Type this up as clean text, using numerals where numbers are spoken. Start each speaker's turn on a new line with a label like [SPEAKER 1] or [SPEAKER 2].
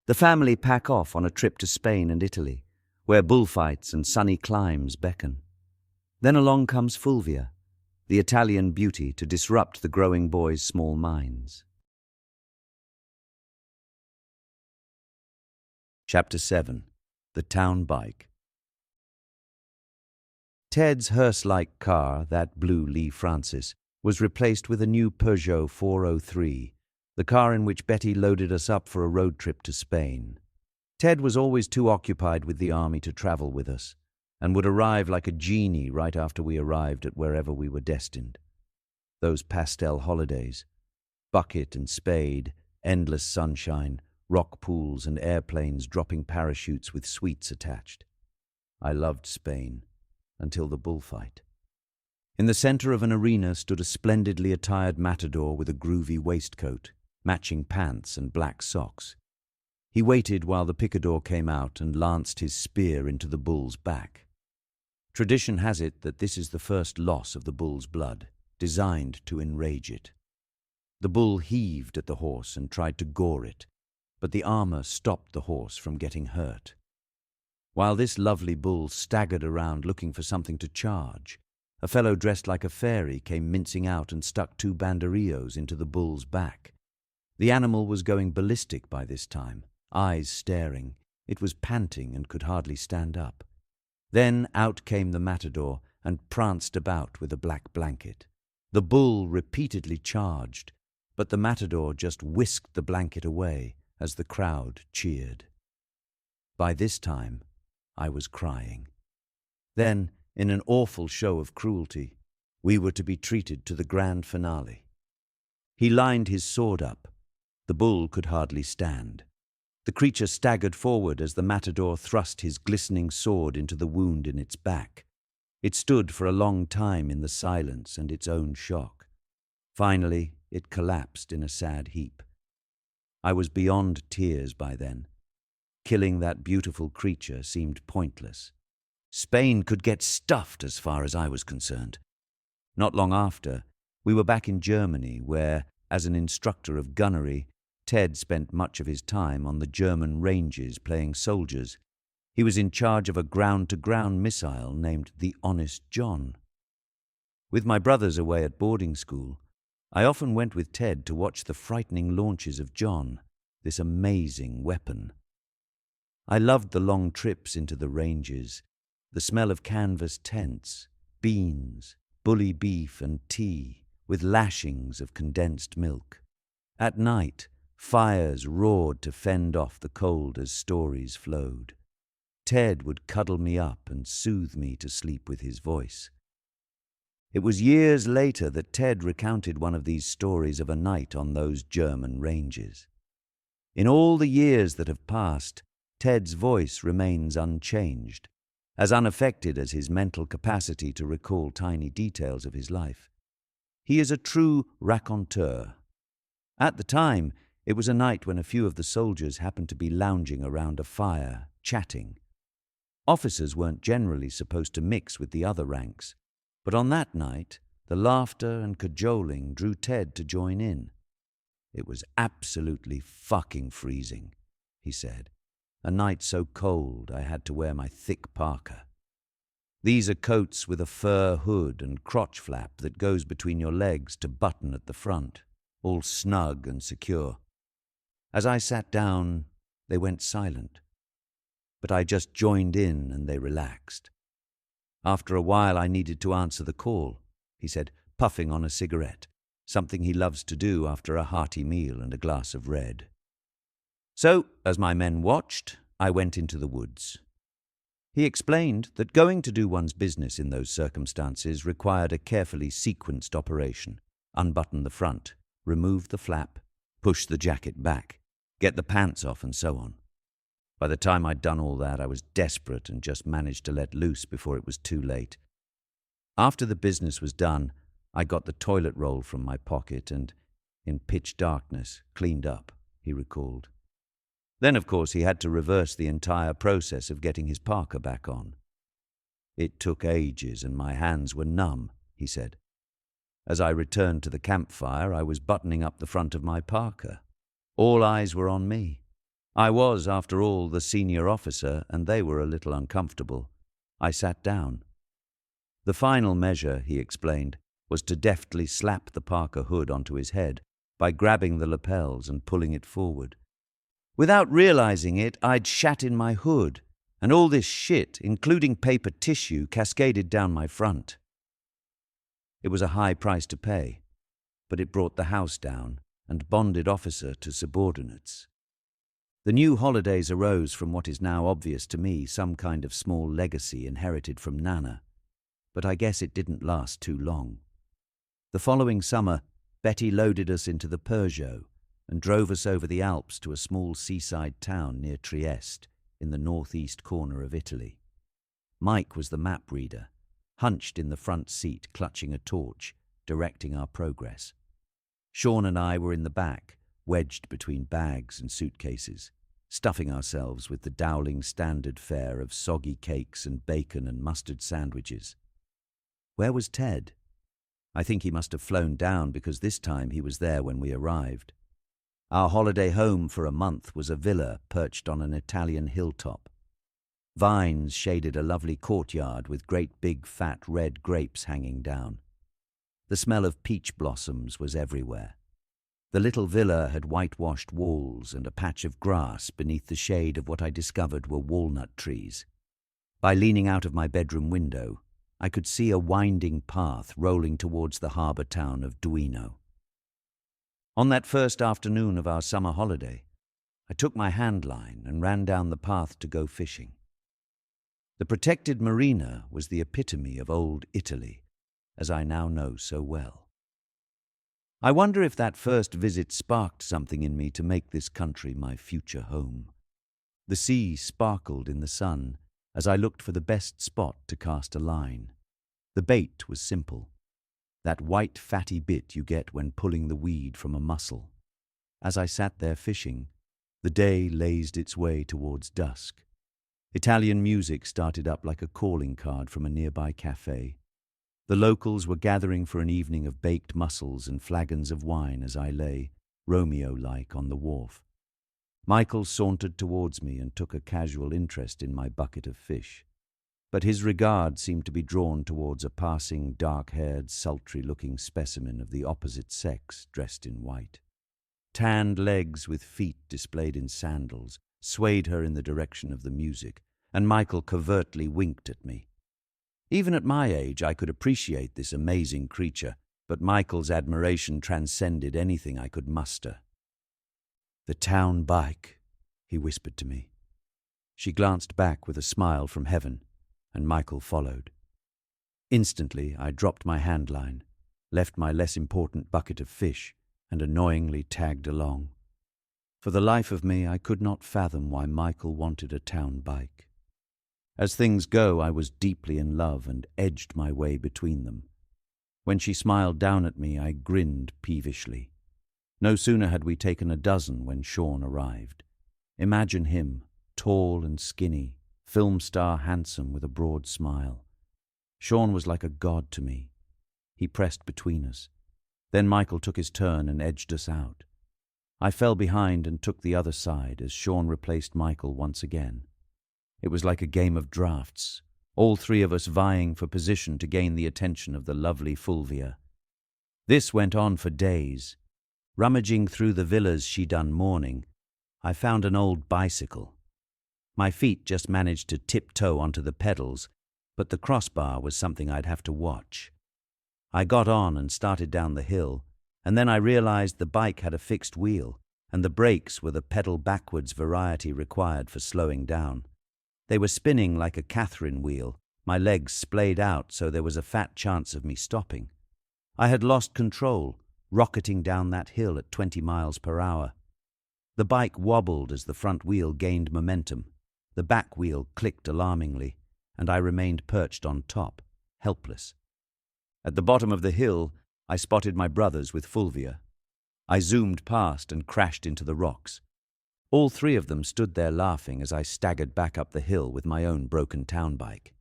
[SPEAKER 1] The family pack off on a trip to Spain and Italy, where bullfights and sunny climes beckon. Then along comes Fulvia, the Italian beauty, to disrupt the growing boys' small minds. Chapter 7. The Town Bike. Ted's hearse-like car, that blue Lee Francis, was replaced with a new Peugeot 403, the car in which Betty loaded us up for a road trip to Spain. Ted was always too occupied with the army to travel with us, and would arrive like a genie right after we arrived at wherever we were destined. Those pastel holidays, bucket and spade, endless sunshine, rock pools and airplanes dropping parachutes with sweets attached. I loved Spain, until the bullfight. In the center of an arena stood a splendidly attired matador with a groovy waistcoat, matching pants and black socks. He waited while the picador came out and lanced his spear into the bull's back. Tradition has it that this is the first loss of the bull's blood, designed to enrage it. The bull heaved at the horse and tried to gore it, but the armor stopped the horse from getting hurt. While this lovely bull staggered around looking for something to charge, a fellow dressed like a fairy came mincing out and stuck 2 banderillos into the bull's back. The animal was going ballistic by this time, eyes staring. It was panting and could hardly stand up. Then out came the matador and pranced about with a black blanket. The bull repeatedly charged, but the matador just whisked the blanket away as the crowd cheered. By this time, I was crying. Then, in an awful show of cruelty, we were to be treated to the grand finale. He lined his sword up. The bull could hardly stand. The creature staggered forward as the matador thrust his glistening sword into the wound in its back. It stood for a long time in the silence and its own shock. Finally, it collapsed in a sad heap. I was beyond tears by then. Killing that beautiful creature seemed pointless. Spain could get stuffed as far as I was concerned. Not long after, we were back in Germany where, as an instructor of gunnery, Ted spent much of his time on the German ranges playing soldiers. He was in charge of a ground-to-ground missile named the Honest John. With my brothers away at boarding school, I often went with Ted to watch the frightening launches of John, this amazing weapon. I loved the long trips into the ranges, the smell of canvas tents, beans, bully beef and tea, with lashings of condensed milk. At night, fires roared to fend off the cold as stories flowed. Ted would cuddle me up and soothe me to sleep with his voice. It was years later that Ted recounted one of these stories of a night on those German ranges. In all the years that have passed, Ted's voice remains unchanged, as unaffected as his mental capacity to recall tiny details of his life. He is a true raconteur. At the time, it was a night when a few of the soldiers happened to be lounging around a fire, chatting. Officers weren't generally supposed to mix with the other ranks, but on that night, the laughter and cajoling drew Ted to join in. "It was absolutely fucking freezing," he said. "A night so cold I had to wear my thick parka. These are coats with a fur hood and crotch flap that goes between your legs to button at the front, all snug and secure." As I sat down, they went silent. But I just joined in and they relaxed. After a while I needed to answer the call, he said, puffing on a cigarette, something he loves to do after a hearty meal and a glass of red. So, as my men watched, I went into the woods. He explained that going to do one's business in those circumstances required a carefully sequenced operation. Unbutton the front, remove the flap, push the jacket back, get the pants off, and so on. By the time I'd done all that, I was desperate and just managed to let loose before it was too late. After the business was done, I got the toilet roll from my pocket and, in pitch darkness, cleaned up, he recalled. Then, of course, he had to reverse the entire process of getting his parka back on. "It took ages and my hands were numb," he said. As I returned to the campfire, I was buttoning up the front of my parka. All eyes were on me. I was, after all, the senior officer, and they were a little uncomfortable. I sat down. The final measure, he explained, was to deftly slap the parka hood onto his head by grabbing the lapels and pulling it forward. Without realizing it, I'd shat in my hood, and all this shit, including paper tissue, cascaded down my front. It was a high price to pay, but it brought the house down and bonded officer to subordinates. The new holidays arose from what is now obvious to me, some kind of small legacy inherited from Nana, but I guess it didn't last too long. The following summer, Betty loaded us into the Peugeot and drove us over the Alps to a small seaside town near Trieste in the northeast corner of Italy. Mike was the map reader, hunched in the front seat clutching a torch, directing our progress. Sean and I were in the back, wedged between bags and suitcases, stuffing ourselves with the Dowling standard fare of soggy cakes and bacon and mustard sandwiches. Where was Ted? I think he must have flown down because this time he was there when we arrived. Our holiday home for a month was a villa perched on an Italian hilltop. Vines shaded a lovely courtyard with great big fat red grapes hanging down. The smell of peach blossoms was everywhere. The little villa had whitewashed walls and a patch of grass beneath the shade of what I discovered were walnut trees. By leaning out of my bedroom window, I could see a winding path rolling towards the harbour town of Duino. On that first afternoon of our summer holiday, I took my hand line and ran down the path to go fishing. The protected marina was the epitome of old Italy, as I now know so well. I wonder if that first visit sparked something in me to make this country my future home. The sea sparkled in the sun as I looked for the best spot to cast a line. The bait was simple, that white fatty bit you get when pulling the weed from a mussel. As I sat there fishing, the day lazed its way towards dusk. Italian music started up like a calling card from a nearby cafe. The locals were gathering for an evening of baked mussels and flagons of wine as I lay, Romeo-like, on the wharf. Michael sauntered towards me and took a casual interest in my bucket of fish, but his regard seemed to be drawn towards a passing, dark-haired, sultry-looking specimen of the opposite sex dressed in white. Tanned legs with feet displayed in sandals swayed her in the direction of the music, and Michael covertly winked at me. Even at my age, I could appreciate this amazing creature, but Michael's admiration transcended anything I could muster. "The town bike," he whispered to me. She glanced back with a smile from heaven, and Michael followed. Instantly, I dropped my hand line, left my less important bucket of fish, and annoyingly tagged along. For the life of me, I could not fathom why Michael wanted a town bike. As things go, I was deeply in love and edged my way between them. When she smiled down at me, I grinned peevishly. No sooner had we taken a dozen when Sean arrived. Imagine him, tall and skinny, film star handsome with a broad smile. Sean was like a god to me. He pressed between us. Then Michael took his turn and edged us out. I fell behind and took the other side as Sean replaced Michael once again. It was like a game of drafts, all three of us vying for position to gain the attention of the lovely Fulvia. This went on for days. Rummaging through the villas she done mourning, I found an old bicycle. My feet just managed to tiptoe onto the pedals, but the crossbar was something I'd have to watch. I got on and started down the hill, and then I realized the bike had a fixed wheel, and the brakes were the pedal backwards variety required for slowing down. They were spinning like a Catherine wheel, my legs splayed out so there was a fat chance of me stopping. I had lost control, rocketing down that hill at 20 miles per hour. The bike wobbled as the front wheel gained momentum. The back wheel clicked alarmingly, and I remained perched on top, helpless. At the bottom of the hill, I spotted my brothers with Fulvia. I zoomed past and crashed into the rocks. All three of them stood there laughing as I staggered back up the hill with my own broken town bike.